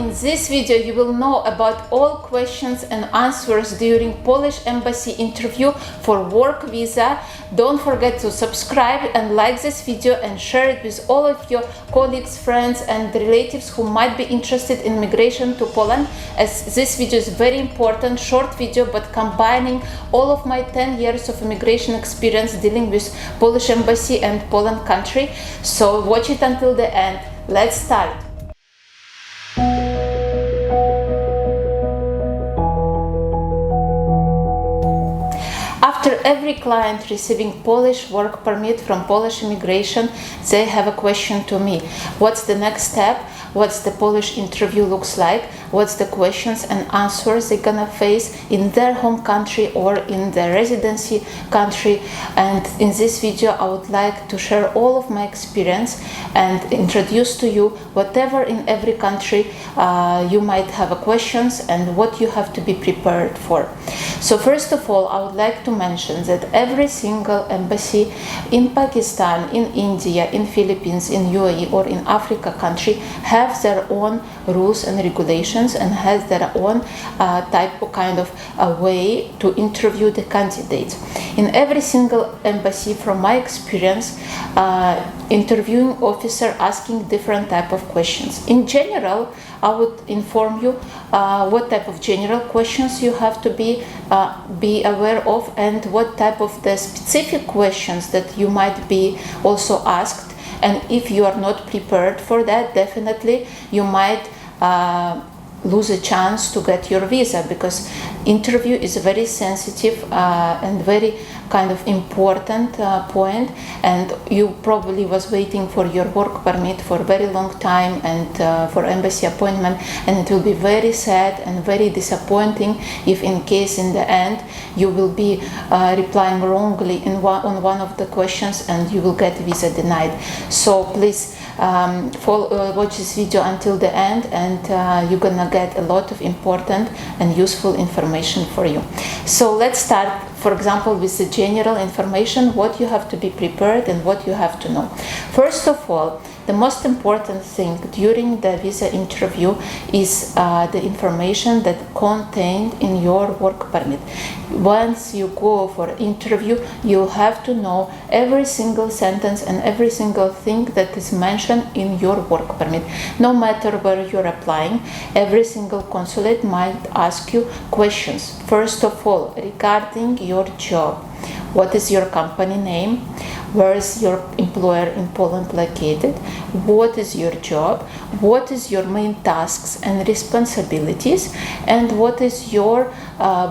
in this video you will know about all questions and answers during Polish embassy interview for work visa. Don't forget to subscribe and like this video and share it with all of your colleagues, friends and relatives who might be interested in migration to Poland, as this video is very important, short video but combining all of my 10 years of immigration experience dealing with Polish embassy and Poland country. So watch it until the end. Let's start. After every client receiving Polish work permit from Polish immigration, they have a question to me. What's the next step? What's the Polish interview looks like? What's the questions and answers they're gonna face in their home country or in their residency country? And in this video I would like to share all of my experience and introduce to you whatever in every country you might have questions and what you have to be prepared for. So first of all, I would like to mention that every single embassy in Pakistan, in India, in Philippines, in UAE or in Africa country have their own rules and regulations and has their own kind of way to interview the candidates. In every single embassy, from my experience, interviewing officer asking different type of questions. In general, I would inform you what type of general questions you have to be aware of and what type of the specific questions that you might be also asked. And if you are not prepared for that, definitely you might lose a chance to get your visa, because interview is a very sensitive and very kind of important point, and you probably was waiting for your work permit for a very long time and for embassy appointment, and it will be very sad and very disappointing if in case in the end you will be replying wrongly on one of the questions and you will get visa denied. So please watch this video until the end, and you're gonna get a lot of important and useful information for you. So let's start, for example, with the general information, what you have to be prepared and what you have to know. First of all, the most important thing during the visa interview is the information that contained in your work permit. Once you go for interview, you have to know every single sentence and every single thing that is mentioned in your work permit. No matter where you're applying, every single consulate might ask you questions. First of all, regarding your job. What is your company name? Where is your employer in Poland located? What is your job? What is your main tasks and responsibilities? And what is your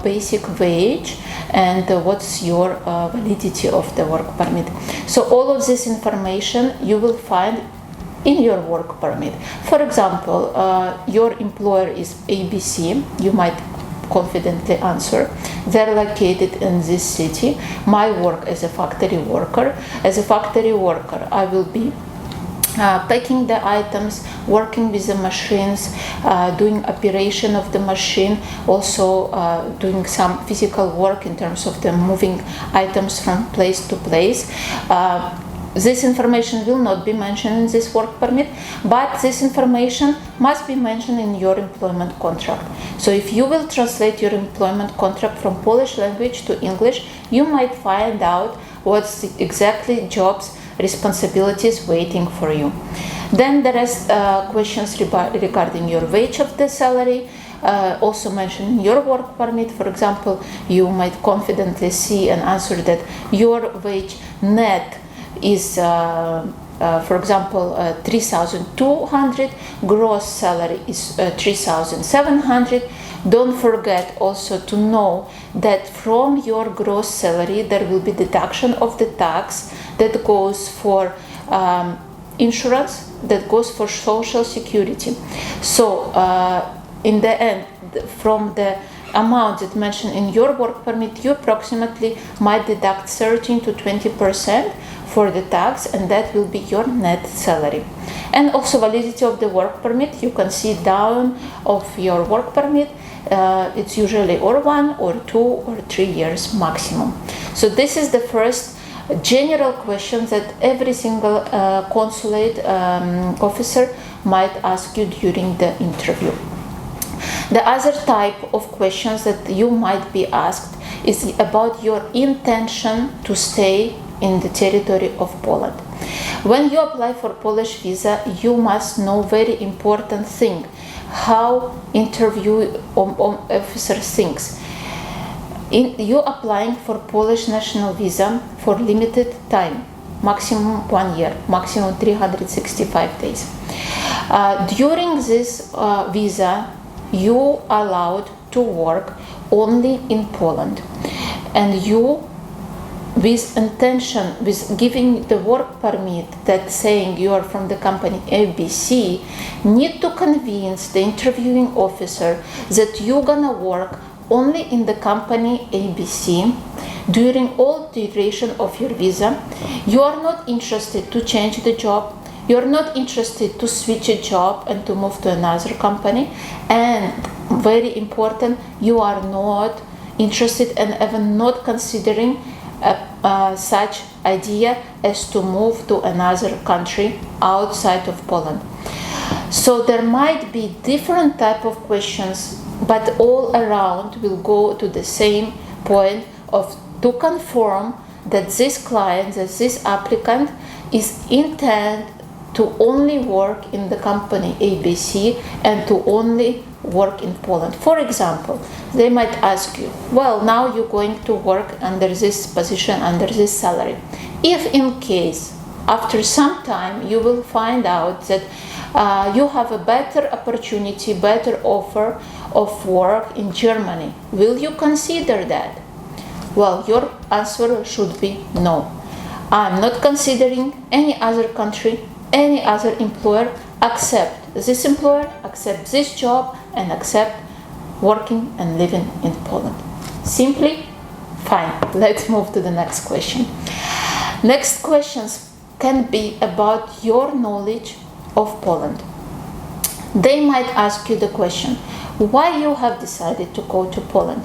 basic wage? And what's your validity of the work permit? So all of this information you will find in your work permit. For example, your employer is ABC, you might confidently answer. They're located in this city. My work as a factory worker. As a factory worker, I will be packing the items, working with the machines, doing operation of the machine, also doing some physical work in terms of the moving items from place to place. This information will not be mentioned in this work permit, but this information must be mentioned in your employment contract. So if you will translate your employment contract from Polish language to English, you might find out what's the exactly jobs, responsibilities waiting for you. Then there is questions regarding your wage of the salary, also mentioned in your work permit. For example, you might confidently see and answer that your wage net is for example 3,200, gross salary is 3,700. Don't forget also to know that from your gross salary there will be deduction of the tax that goes for insurance, that goes for social security. So in the end, from the amount that mentioned in your work permit, you approximately might deduct 13 to 20% for the tax, and that will be your net salary. And also validity of the work permit, you can see down of your work permit, it's usually or 1 or 2 or 3 years maximum. So this is the first general question that every single consulate officer might ask you during the interview. The other type of questions that you might be asked is about your intention to stay in the territory of Poland. When you apply for Polish visa, you must know very important thing, how interview officer thinks. You applying for Polish national visa for limited time, maximum 1 year, maximum 365 days. During this visa, you allowed to work only in Poland, and you, with intention, with giving the work permit that saying you are from the company ABC, need to convince the interviewing officer that you're gonna work only in the company ABC during all duration of your visa. You are not interested to change the job. You're not interested to switch a job and to move to another company. And very important, you are not interested and even not considering such idea as to move to another country outside of Poland. So there might be different type of questions, but all around will go to the same point of to confirm that this client, that this applicant is intent to only work in the company ABC and to only work in Poland. For example, they might ask you, well, now you're going to work under this position, under this salary. If in case, after some time, you will find out that you have a better opportunity, better offer of work in Germany, will you consider that? Well, your answer should be no. I'm not considering any other country, any other employer, accept this employer, accept this job, and accept working and living in Poland. Simply, fine. Let's move to the next question. Next questions can be about your knowledge of Poland. They might ask you the question, why you have decided to go to Poland?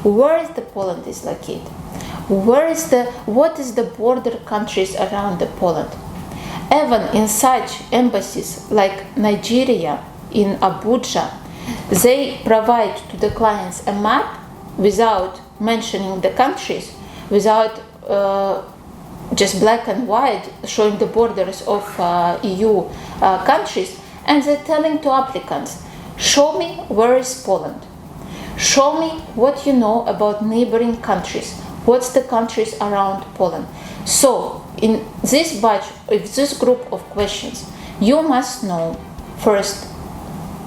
Where is the Poland is located? What is the border countries around the Poland? Even in such embassies like Nigeria, in Abuja, they provide to the clients a map without mentioning the countries, without just black and white showing the borders of EU countries, and they're telling to applicants, show me where is Poland. Show me what you know about neighboring countries. What's the countries around Poland? So, in this batch, with this group of questions, you must know first,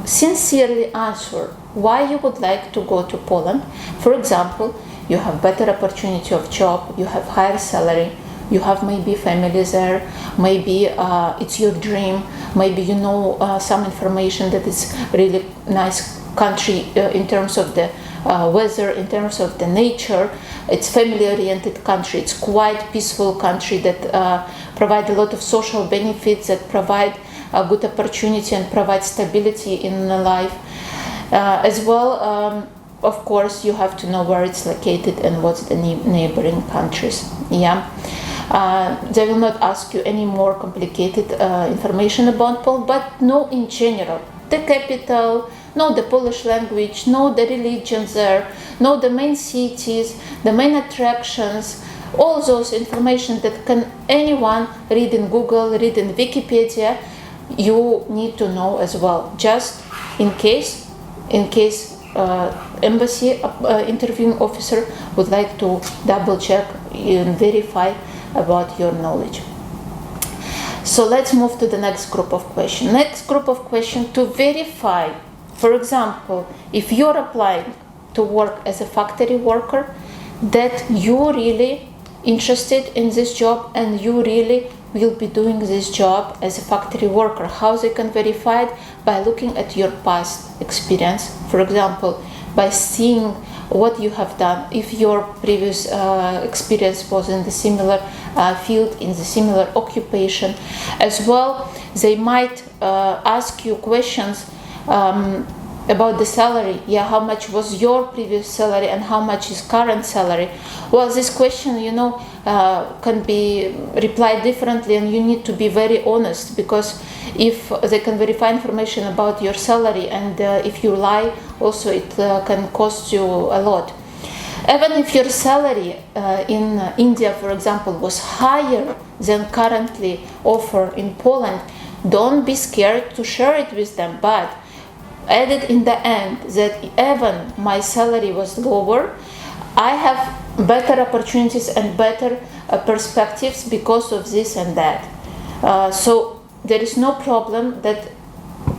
sincerely answer why you would like to go to Poland. For example, you have better opportunity of job, you have higher salary, you have maybe family there, maybe it's your dream, maybe you know some information that it's really nice country in terms of the weather, in terms of the nature. It's family-oriented country. It's quite peaceful country that provide a lot of social benefits, that provide a good opportunity and provide stability in life. As well, of course, you have to know where it's located and what's the neighboring countries. Yeah. They will not ask you any more complicated information about Poland, but know in general the capital, know the Polish language, know the religion there, know the main cities, the main attractions, all those information that can anyone read in Google, read in Wikipedia, you need to know as well, just in case embassy interviewing officer would like to double check and verify about your knowledge. So let's move to the next group of questions. Next group of questions to verify, for example, if you're applying to work as a factory worker, that you're really interested in this job and you really will be doing this job as a factory worker. How they can verify it? By looking at your past experience. For example, by seeing what you have done. If your previous experience was in the similar field, in the similar occupation. As well, they might ask you questions about the salary. Yeah, how much was your previous salary and how much is current salary? Well, this question, can be replied differently, and you need to be very honest, because If they can verify information about your salary, and if you lie, also it can cost you a lot. Even if your salary in India, for example, was higher than currently offered in Poland, don't be scared to share it with them, but added in the end that even my salary was lower, I have better opportunities and better perspectives because of this and that. So there is no problem that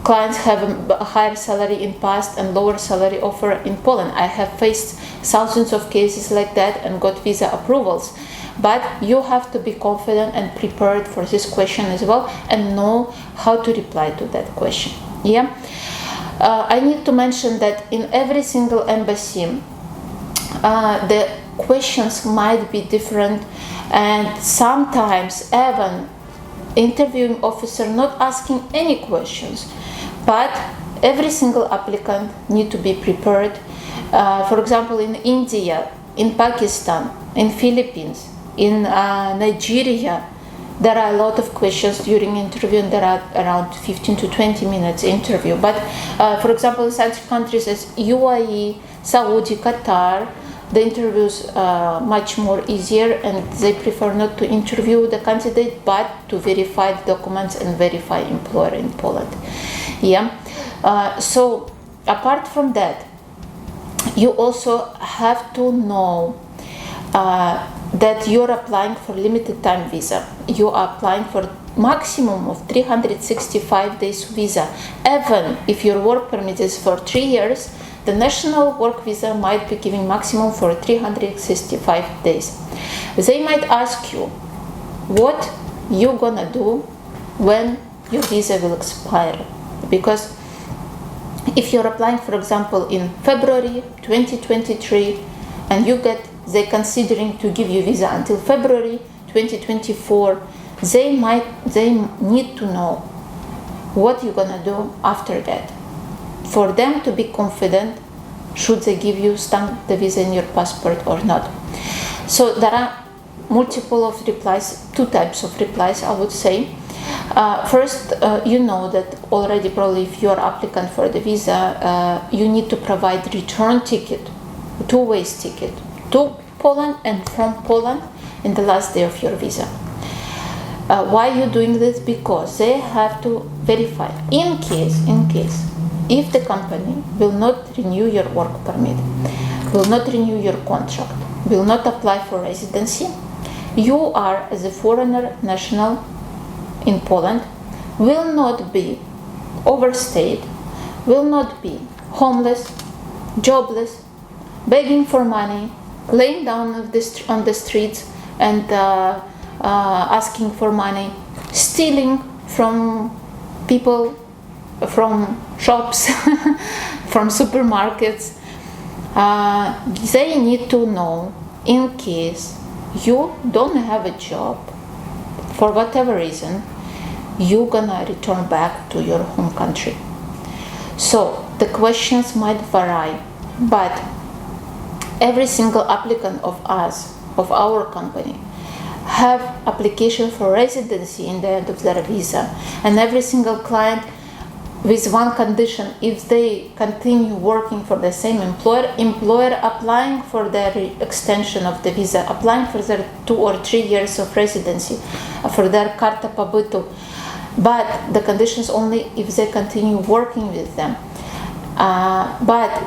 clients have a higher salary in past and lower salary offer in Poland. I have faced thousands of cases like that and got visa approvals. But you have to be confident and prepared for this question as well and know how to reply to that question. Yeah. I need to mention that in every single embassy, the questions might be different, and sometimes even interviewing officer not asking any questions, but every there applicant need to be prepared. For example, in India, in Pakistan, in Philippines, in Nigeria, there are a lot of questions during interview, and there are around 15 to 20 minutes interview. But for example, in such countries as UAE, Saudi, Qatar, the interviews are much more easier, and they prefer not to interview the candidate, but to verify the documents and verify employer in Poland. Yeah. So apart from that, you also have to know that you're applying for limited time visa. You are applying for maximum of 365 days visa. Even if your work permit is for 3 years, the national work visa might be giving maximum for 365 days. They might ask you what you're gonna do when your visa will expire. Because if you're applying, for example, in February 2023, and they're considering to give you visa until February 2024, they need to know what you're gonna do after that, for them to be confident should they give you stamp the visa in your passport or not. So there are multiple of replies, 2 types of replies, I would say. First, you know that already probably if you're applicant for the visa, you need to provide return ticket, 2-way ticket, to Poland and from Poland in the last day of your visa. Why are you doing this? Because they have to verify in case if the company will not renew your work permit, will not renew your contract, will not apply for residency, you are, as a foreigner national in Poland, will not be overstayed, will not be homeless, jobless, begging for money, laying down on the streets and asking for money, stealing from people, from shops, from supermarkets. They need to know in case you don't have a job for whatever reason, you're gonna return back to your home country. So the questions might vary, but every single applicant of our company, have application for residency in the end of their visa, and every single client with one condition: if they continue working for the same employer applying for their extension of the visa, applying for their 2 or 3 years of residency, for their carta pobytu, but the conditions only if they continue working with them. But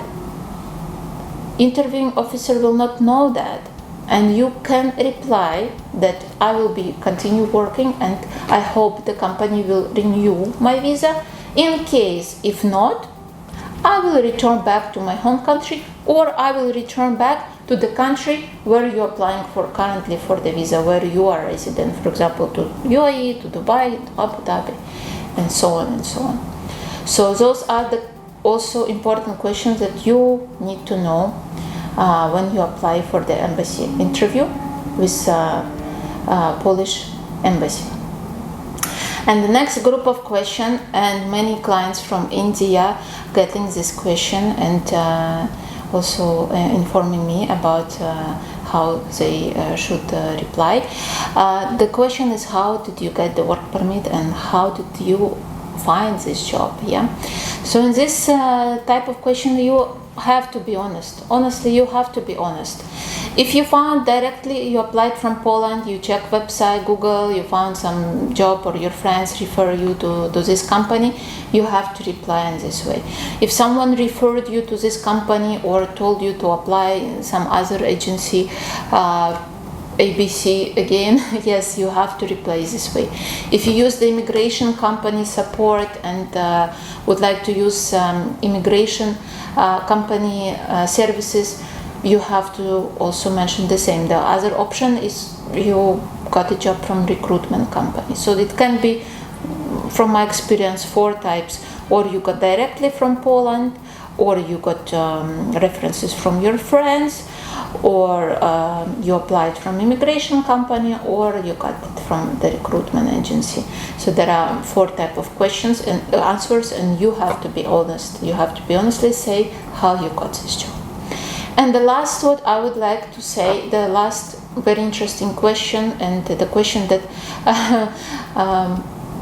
interviewing officer will not know that, and you can reply that I will be continue working and I hope the company will renew my visa. In case if not, I will return back to my home country, or I will return back to the country where you are applying for currently for the visa, where you are resident, for example to UAE, to Dubai, to Abu Dhabi, and so on and so on. So those are the also important questions that you need to know when you apply for the embassy interview with Polish embassy. And the next group of questions, and many clients from India getting this question and also informing me about how they should reply. The question is, how did you get the work permit, and how did you find this job. Yeah. So in this type of question, you have to be honest. Honestly, you have to be honest. If you found directly, you applied from Poland, you check website, Google, you found some job or your friends refer you to this company, you have to reply in this way. If someone referred you to this company or told you to apply in some other agency, ABC again, yes, you have to reply this way. If you use the immigration company support and would like to use immigration company services, you have to also mention the same. The other option is you got a job from recruitment company. So it can be, from my experience, 4 types. Or you got directly from Poland, or you got references from your friends, or you applied from immigration company, or you got it from the recruitment agency. So there are 4 types of questions and answers, and you have to be honest. You have to be honestly say how you got this job. And the last what I would like to say, the last very interesting question, and the question that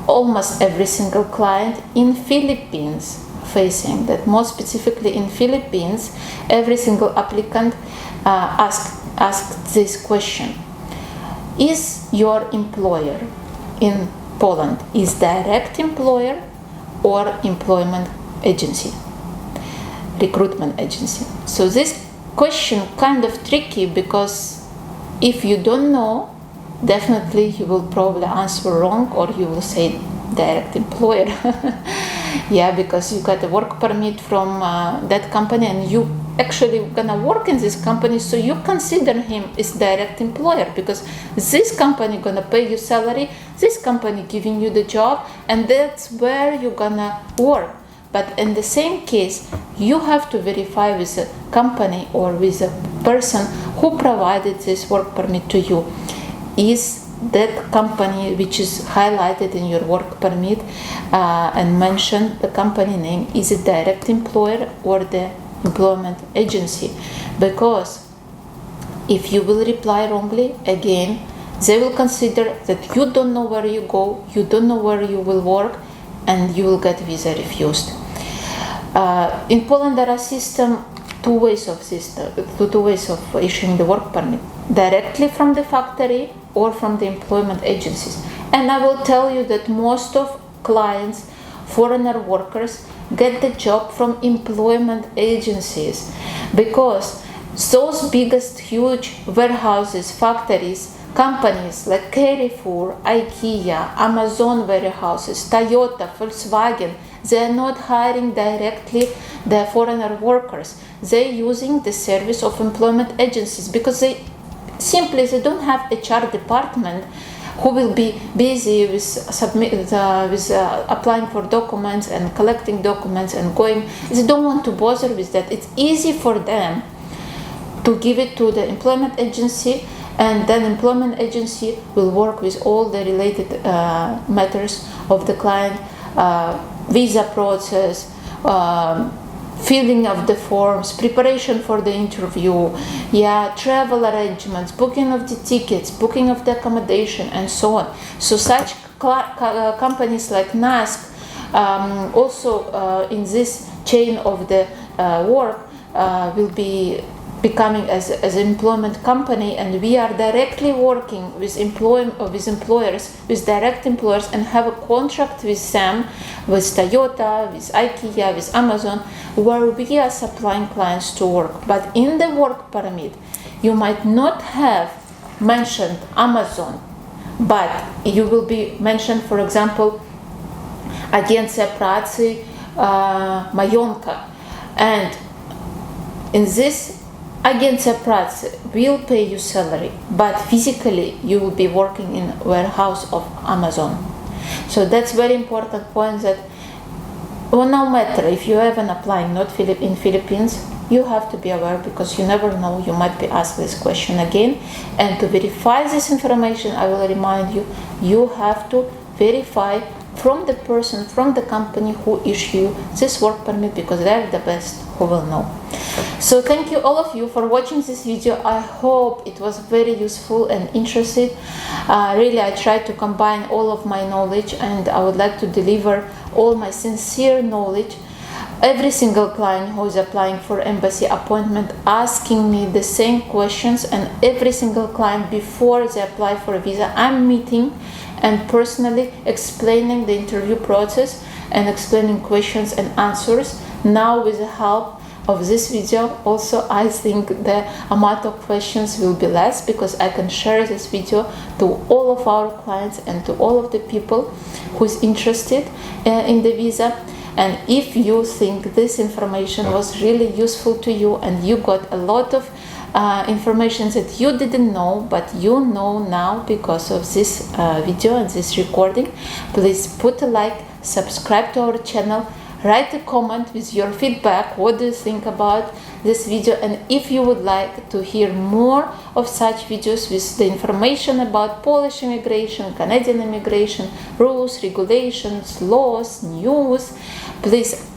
almost every single client in Philippines facing, that more specifically in Philippines, every single applicant asked this question: is your employer in Poland is direct employer or employment agency, recruitment agency? So this question kind of tricky, because if you don't know, definitely you will probably answer wrong, or you will say direct employer. Yeah, because you got a work permit from that company and you actually gonna work in this company, so you consider him as direct employer because this company gonna pay you salary, this company giving you the job, and that's where you're gonna work. But in the same case, you have to verify with a company or with a person who provided this work permit to you. Is that company which is highlighted in your work permit and mentioned the company name, is it direct employer or the employment agency? Because if you will reply wrongly, again, they will consider that you don't know where you go, you don't know where you will work, and you will get visa refused. In Poland, there are two ways of issuing the work permit: directly from the factory or from the employment agencies. And I will tell you that most of clients, foreigner workers, get the job from employment agencies, because those biggest huge warehouses, factories, companies like Carrefour, IKEA, Amazon warehouses, Toyota, Volkswagen, they are not hiring directly the foreigner workers. They're using the service of employment agencies because they don't have HR department who will be busy with applying for documents and collecting documents and going. They don't want to bother with that. It's easy for them to give it to the employment agency, and then employment agency will work with all the related matters of the client, visa process, filling of the forms, preparation for the interview, travel arrangements, booking of the tickets, booking of the accommodation, and so on. So such companies like NASC also in this chain of the work will be becoming as an employment company, and we are directly working with employers, with direct employers, and have a contract with them, with Toyota, with IKEA, with Amazon, where we are supplying clients to work. But in the work permit, you might not have mentioned Amazon, but you will be mentioned, for example, Agencja Pracy Majątka, and in this Agencja Pracy will pay you salary, but physically you will be working in a warehouse of Amazon. So that's very important point, that no matter if you haven't applying not in Philippines, you have to be aware, because you never know, you might be asked this question again. And to verify this information, I will remind you, you have to verify from the person, from the company who issue this work permit, because they're the best who will know. So thank you all of you for watching this video. I hope it was very useful and interesting. Really, I tried to combine all of my knowledge, and I would like to deliver all my sincere knowledge, every single client who is applying for embassy appointment asking me the same questions, and every single client before they apply for a visa I'm meeting and personally explaining the interview process and explaining questions and answers. Now with the help of this video also, I think the amount of questions will be less, because I can share this video to all of our clients and to all of the people who is interested in the visa. And if you think this information was really useful to you and you got a lot of information that you didn't know but you know now because of this video and this recording, please put a like, subscribe to our channel, write a comment with your feedback. What do you think about this video? And if you would like to hear more of such videos with the information about Polish immigration, Canadian immigration, rules, regulations, laws, news, please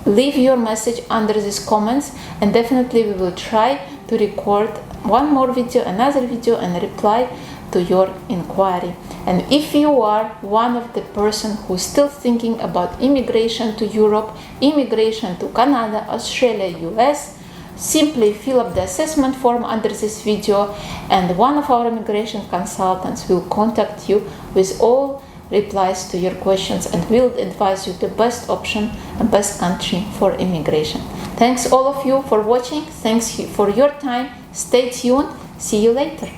leave your message under these comments, and definitely we will try to record one more video, another video, and reply to your inquiry. And if you are one of the person who's still thinking about immigration to Europe, immigration to Canada, Australia, US, simply fill up the assessment form under this video, and one of our immigration consultants will contact you with all replies to your questions and will advise you the best option and best country for immigration. Thanks all of you for watching. Thanks for your time. Stay tuned. See you later.